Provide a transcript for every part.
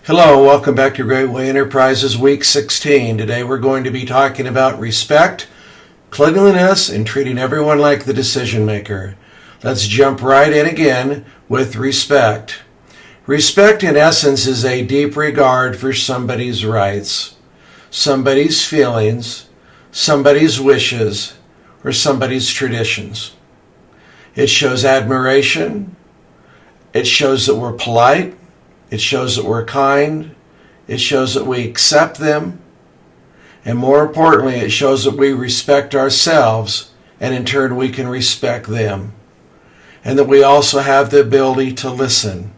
Hello, and welcome back to Great Way Enterprises Week 16. Today we're going to be talking about respect, cleanliness, and treating everyone like the decision maker. Let's jump right in again with respect. Respect, in essence, is a deep regard for somebody's rights, somebody's feelings, somebody's wishes, or somebody's traditions. It shows admiration. It shows that we're polite. It shows that we're kind. It shows that we accept them. And more importantly, it shows that we respect ourselves, and in turn we can respect them. And that we also have the ability to listen.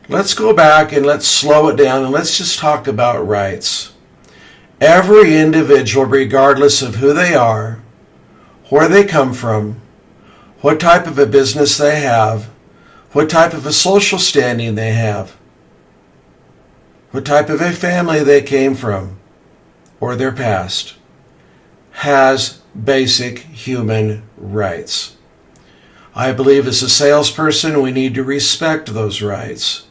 Let's go back and let's slow it down and let's just talk about rights. Every individual, regardless of who they are, where they come from, what type of a business they have, what type of a social standing they have, what type of a family they came from, or their past, has basic human rights. I believe as a salesperson, we need to respect those rights.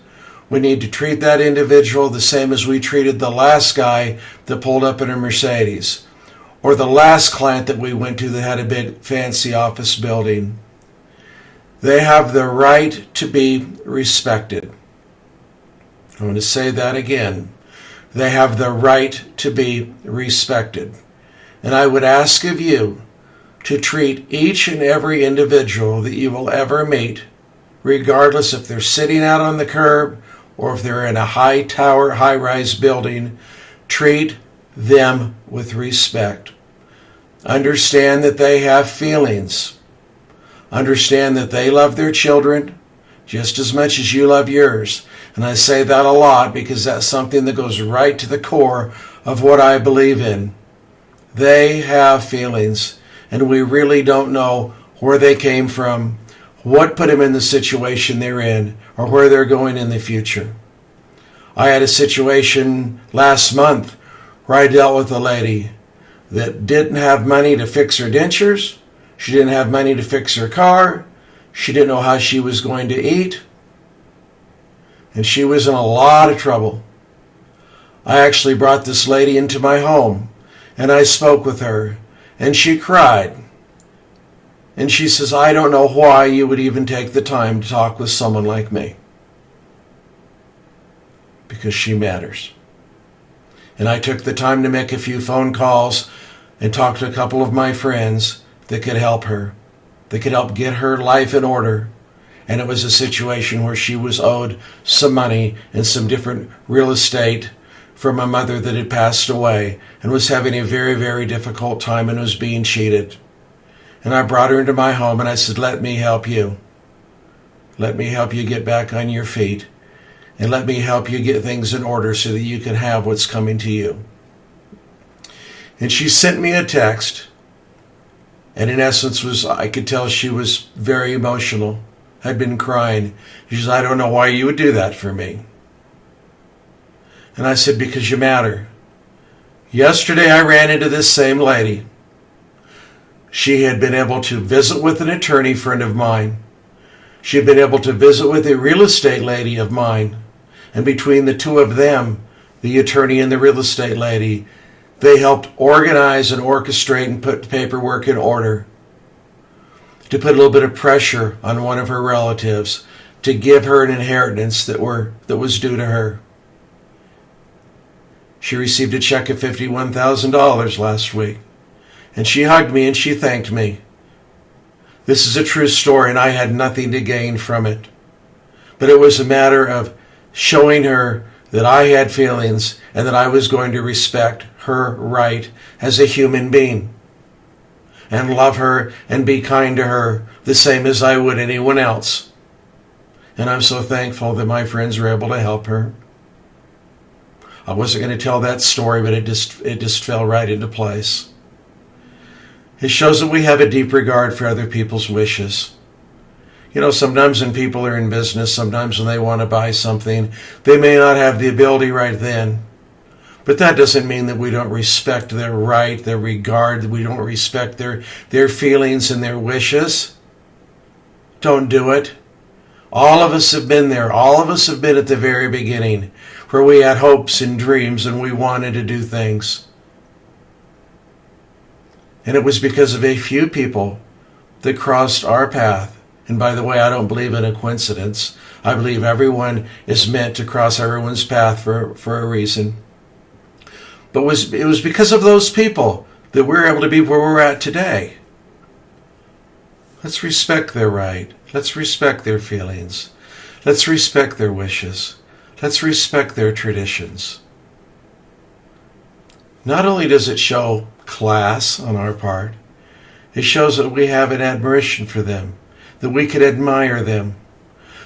We need to treat that individual the same as we treated the last guy that pulled up in a Mercedes, or the last client that we went to that had a big fancy office building. They have the right to be respected. I'm going to say that again. They have the right to be respected. And I would ask of you to treat each and every individual that you will ever meet, regardless if they're sitting out on the curb or if they're in a high tower, high-rise building, treat them with respect. Understand that they have feelings. Understand that they love their children just as much as you love yours. And I say that a lot because that's something that goes right to the core of what I believe in. They have feelings, and we really don't know where they came from, what put them in the situation they're in, or where they're going in the future. I had a situation last month where I dealt with a lady that didn't have money to fix her dentures. She didn't have money to fix her car. She didn't know how she was going to eat. And she was in a lot of trouble. I actually brought this lady into my home, and I spoke with her, and she cried. And she says, I don't know why you would even take the time to talk with someone like me. Because she matters. And I took the time to make a few phone calls and talk to a couple of my friends that could help her, that could help get her life in order. And it was a situation where she was owed some money and some different real estate from a mother that had passed away and was having a very, very difficult time and was being cheated. And I brought her into my home and I said, let me help you. Let me help you get back on your feet. And let me help you get things in order so that you can have what's coming to you. And she sent me a text. And in essence, I could tell she was very emotional, had been crying. She says, I don't know why you would do that for me. And I said, because you matter. Yesterday I ran into this same lady. She had been able to visit with an attorney friend of mine. She had been able to visit with a real estate lady of mine. And between the two of them, the attorney and the real estate lady, they helped organize and orchestrate and put paperwork in order to put a little bit of pressure on one of her relatives to give her an inheritance that was due to her. She received a check of $51,000 last week, and she hugged me and she thanked me. This is a true story, and I had nothing to gain from it. But it was a matter of showing her that I had feelings and that I was going to respect her right as a human being and love her and be kind to her the same as I would anyone else. And I'm so thankful that my friends were able to help her. I wasn't going to tell that story, but it just fell right into place. It shows that we have a deep regard for other people's wishes. You know, sometimes when people are in business, sometimes when they want to buy something, they may not have the ability right then. But that doesn't mean that we don't respect their right, their regard, that we don't respect their feelings and their wishes. Don't do it. All of us have been there. All of us have been at the very beginning where we had hopes and dreams and we wanted to do things. And it was because of a few people that crossed our path. And by the way, I don't believe in a coincidence. I believe everyone is meant to cross everyone's path for a reason. But it was because of those people that we're able to be where we're at today. Let's respect their right. Let's respect their feelings. Let's respect their wishes. Let's respect their traditions. Not only does it show class on our part, it shows that we have an admiration for them, that we can admire them,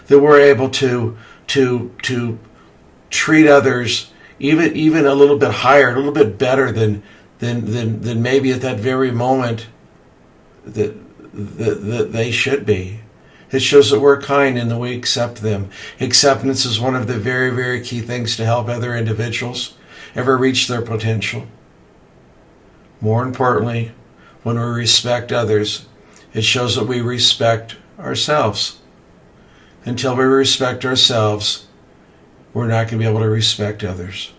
that we're able to treat others even a little bit higher, a little bit better than maybe at that very moment that they should be. It shows that we're kind and that we accept them. Acceptance is one of the very, very key things to help other individuals ever reach their potential. More importantly, when we respect others, it shows that we respect ourselves. Until we respect ourselves, we're not going to be able to respect others.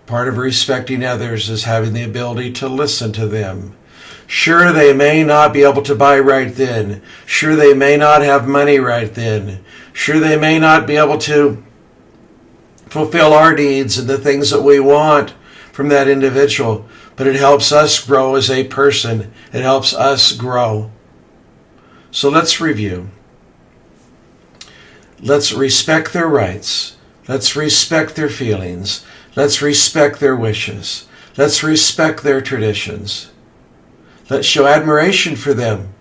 Part of respecting others is having the ability to listen to them. Sure, they may not be able to buy right then. Sure, they may not have money right then. Sure, they may not be able to fulfill our needs and the things that we want from that individual. But it helps us grow as a person. It helps us grow. So let's review. Let's respect their rights. Let's respect their feelings. Let's respect their wishes. Let's respect their traditions. Let's show admiration for them,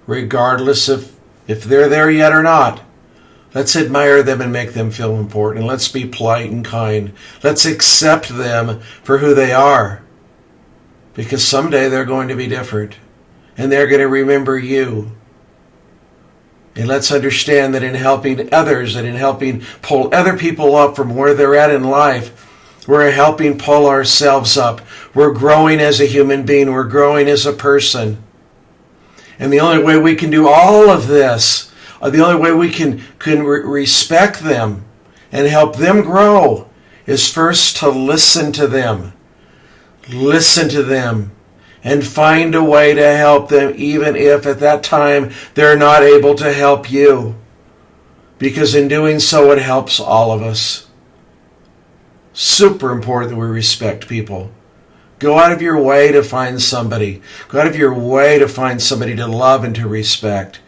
regardless of if they're there yet or not. Let's admire them and make them feel important. Let's be polite and kind. Let's accept them for who they are, because someday they're going to be different, and they're going to remember you. And let's understand that in helping others and in helping pull other people up from where they're at in life, we're helping pull ourselves up. We're growing as a human being. We're growing as a person. And the only way we can do all of this, the only way we can respect them and help them grow, is first to listen to them. Listen to them and find a way to help them, even if at that time they're not able to help you. Because in doing so, it helps all of us. Super important that we respect people. Go out of your way to find somebody. Go out of your way to find somebody to love and to respect.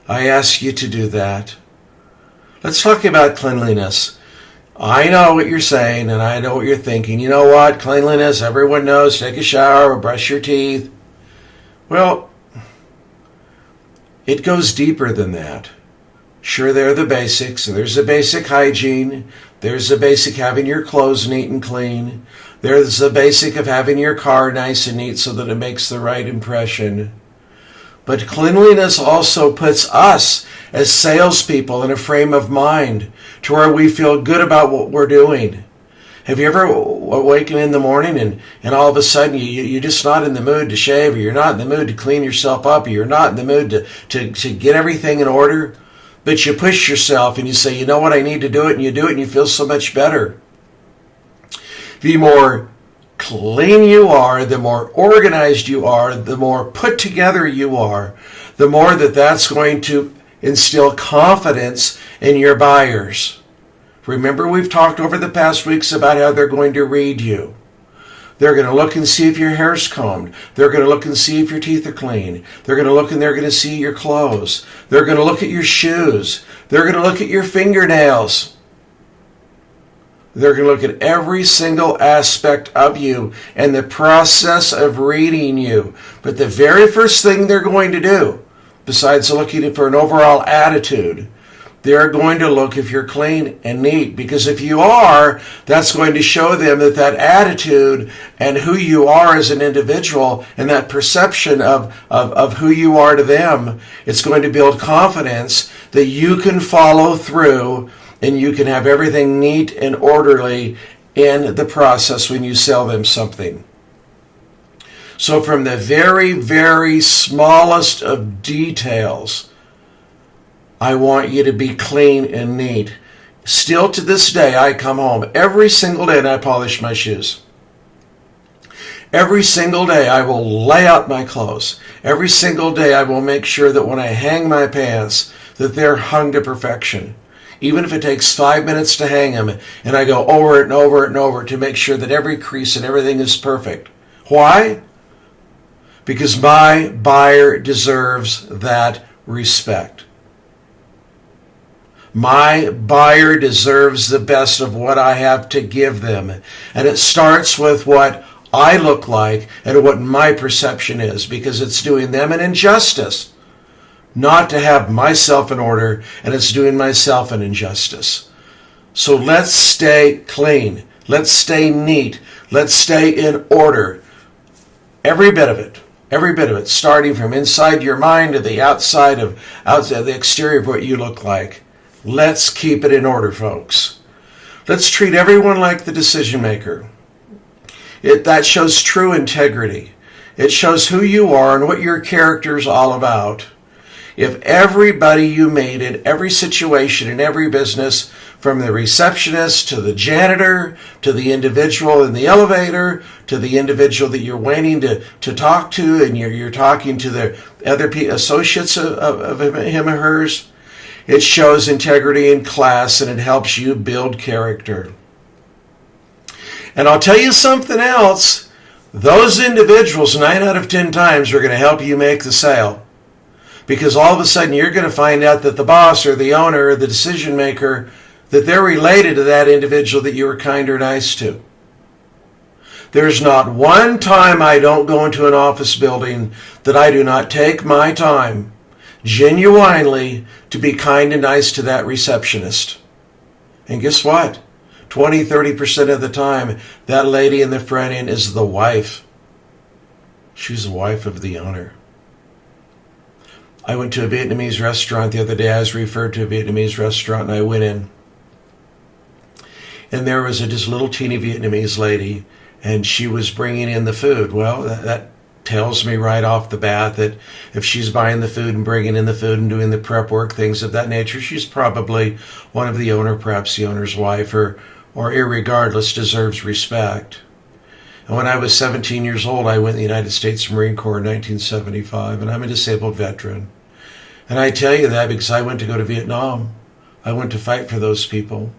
I ask you to do that. Let's talk about cleanliness. I know what you're saying and I know what you're thinking. You know what? Cleanliness, everyone knows. Take a shower, brush your teeth. Well, it goes deeper than that. Sure, there are the basics. There's the basic hygiene. There's the basic having your clothes neat and clean. There's the basic of having your car nice and neat so that it makes the right impression. But cleanliness also puts us as salespeople in a frame of mind to where we feel good about what we're doing. Have you ever awakened in the morning and all of a sudden you're just not in the mood to shave, or you're not in the mood to clean yourself up, or you're not in the mood to get everything in order? But you push yourself and you say, you know what, I need to do it, and you do it and you feel so much better. The more clean you are, the more organized you are, the more put together you are, the more that's going to instill confidence in your buyers. Remember, we've talked over the past weeks about how they're going to read you. They're going to look and see if your hair's combed. They're going to look and see if your teeth are clean. They're going to look and they're going to see your clothes. They're going to look at your shoes. They're going to look at your fingernails. They're going to look at every single aspect of you and the process of reading you. But the very first thing they're going to do, besides looking for an overall attitude, they're going to look if you're clean and neat. Because if you are, that's going to show them that attitude and who you are as an individual and that perception of who you are to them, it's going to build confidence that you can follow through and you can have everything neat and orderly in the process when you sell them something. So from the very, very smallest of details, I want you to be clean and neat. Still to this day, I come home every single day and I polish my shoes. Every single day I will lay out my clothes. Every single day I will make sure that when I hang my pants, that they're hung to perfection. Even if it takes 5 minutes to hang them, and I go over it and over it and over it to make sure that every crease and everything is perfect. Why? Because my buyer deserves that respect. My buyer deserves the best of what I have to give them. And it starts with what I look like and what my perception is, because it's doing them an injustice not to have myself in order, and it's doing myself an injustice. So let's stay clean. Let's stay neat. Let's stay in order. Every bit of it. Every bit of it, starting from inside your mind to the outside the exterior of what you look like. Let's keep it in order, folks. Let's treat everyone like the decision maker. That shows true integrity. It shows who you are and what your character is all about. If everybody you meet in every situation, in every business, from the receptionist to the janitor, to the individual in the elevator, to the individual that you're waiting to talk to, and you're talking to the other associates of him or hers, it shows integrity in class and it helps you build character. And I'll tell you something else. Those individuals, 9 out of 10 times, are going to help you make the sale. Because all of a sudden you're going to find out that the boss or the owner or the decision maker, that they're related to that individual that you were kind or nice to. There's not one time I don't go into an office building that I do not take my time genuinely to be kind and nice to that receptionist. And guess what? 20-30% of the time, that lady in the front end is the wife. She's the wife of the owner. I went to a Vietnamese restaurant the other day. I was referred to a Vietnamese restaurant, and I went in. And there was this little teeny Vietnamese lady, and she was bringing in the food. Well, that tells me right off the bat that if she's buying the food and bringing in the food and doing the prep work, things of that nature, she's probably one of the owner, perhaps the owner's wife, or irregardless, deserves respect. And when I was 17 years old, I went in the United States Marine Corps in 1975, and I'm a disabled veteran. And I tell you that because I went to go to Vietnam. I went to fight for those people.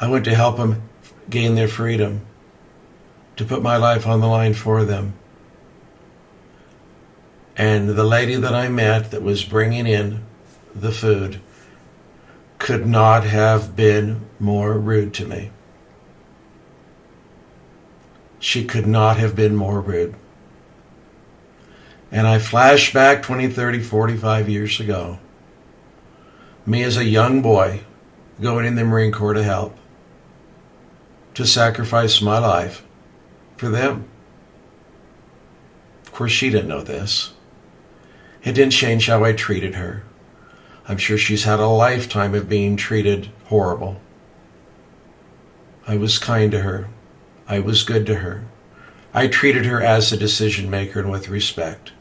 I went to help them gain their freedom, to put my life on the line for them. And the lady that I met that was bringing in the food could not have been more rude to me. She could not have been more rude. And I flash back 20, 30, 45 years ago. Me as a young boy going in the Marine Corps to help, to sacrifice my life for them. Of course, she didn't know this. It didn't change how I treated her. I'm sure she's had a lifetime of being treated horrible. I was kind to her. I was good to her. I treated her as a decision maker and with respect.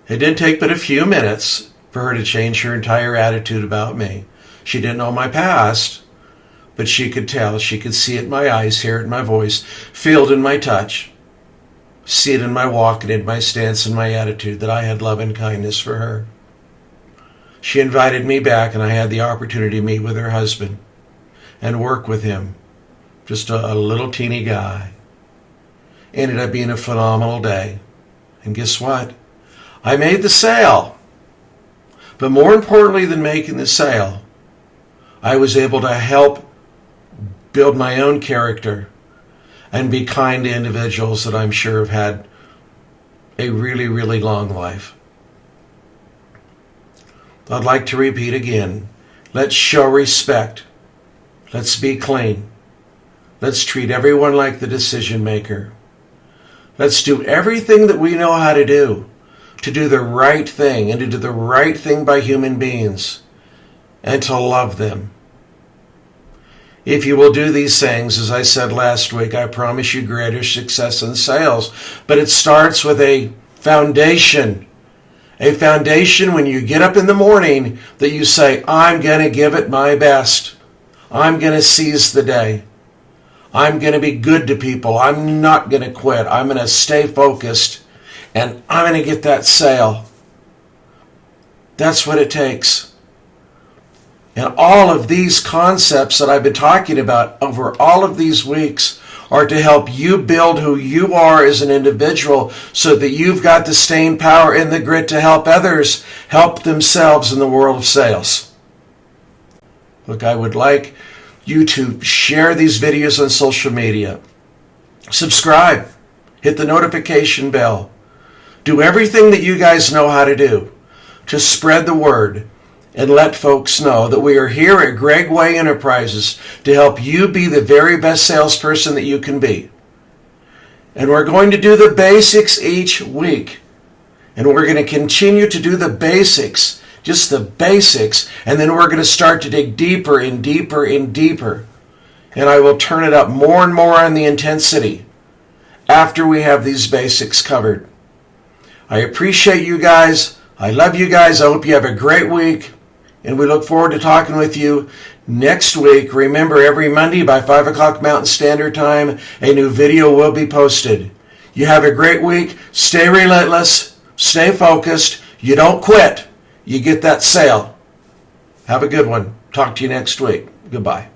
It didn't take but a few minutes for her to change her entire attitude about me. She didn't know my past, but she could tell. She could see it in my eyes, hear it in my voice, feel it in my touch, see it in my walk and in my stance and my attitude that I had love and kindness for her. She invited me back, and I had the opportunity to meet with her husband and work with him. Just a little teeny guy. Ended up being a phenomenal day. And guess what? I made the sale. But more importantly than making the sale, I was able to help build my own character and be kind to individuals that I'm sure have had a really, really long life. I'd like to repeat again. Let's show respect. Let's be clean. Let's treat everyone like the decision maker. Let's do everything that we know how to do the right thing and to do the right thing by human beings and to love them. If you will do these things, as I said last week, I promise you greater success in sales. But it starts with a foundation A foundation when you get up in the morning that you say, I'm going to give it my best. I'm going to seize the day. I'm going to be good to people. I'm not going to quit. I'm going to stay focused. And I'm going to get that sale. That's what it takes. And all of these concepts that I've been talking about over all of these weeks are to help you build who you are as an individual so that you've got the staying power and the grit to help others help themselves in the world of sales. Look, I would like you to share these videos on social media. Subscribe. Hit the notification bell. Do everything that you guys know how to do to spread the word and let folks know that we are here at Greg Way Enterprises to help you be the very best salesperson that you can be. And we're going to do the basics each week. And we're going to continue to do the basics, just the basics, and then we're going to start to dig deeper and deeper and deeper. And I will turn it up more and more on the intensity after we have these basics covered. I appreciate you guys. I love you guys. I hope you have a great week. And we look forward to talking with you next week. Remember, every Monday by 5 o'clock Mountain Standard Time, a new video will be posted. You have a great week. Stay relentless. Stay focused. You don't quit. You get that sale. Have a good one. Talk to you next week. Goodbye.